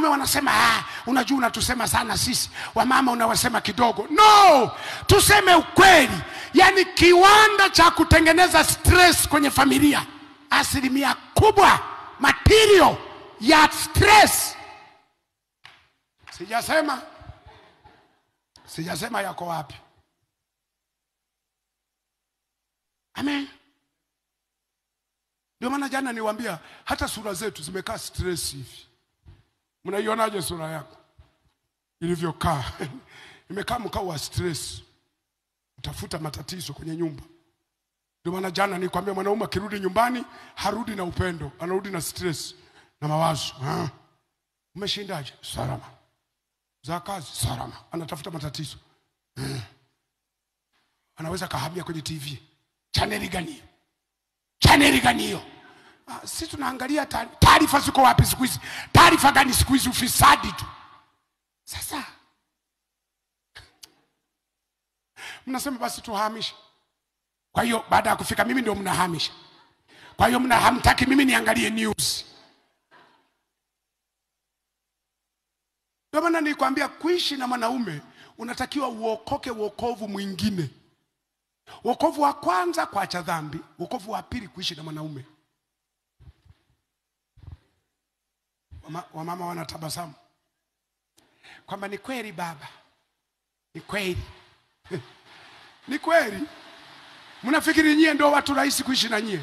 wanaume wanasema unajua unatusema sana sisi, wamama unawasema kidogo. No, tuseme ukweli. Yani kiwanda cha kutengeneza stress kwenye familia, asilimia kubwa material ya stress, sijasema yako wapi. Amen. Ndio maana jana niwaambia hata sura zetu zimekaa stress hivi. Mnaionaje sura yako ilivyokaa? Imekaa mkao wa stress. Utafuta matatizo kwenye nyumba. Ndio maana jana nikwambia mwanaume akirudi nyumbani harudi na upendo, anarudi na stress na mawazo. Umeshindaje? Salama. Za kazi salama. Anatafuta matatizo. Anaweza kahamia kwenye TV. Channel gani? Channel gani hiyo? Sisi tunaangalia taarifa ziko wapi siku hizi? Taarifa gani siku hizi? Ufisadi tu. Sasa mnasema basi tuhamishe. Kwa hiyo baada ya kufika mimi ndio mnahamisha. Kwa hiyo hamtaki mimi niangalie news. Ndio maana nilikwambia kuishi na mwanaume unatakiwa uokoke wokovu mwingine. Wokovu wa kwanza kuacha dhambi, wokovu wa pili kuishi na mwanaume. Wamama wanatabasamu kwamba ni kweli baba, ni kweli. Ni kweli. Mnafikiri nyie ndio watu rahisi kuishi na nyie?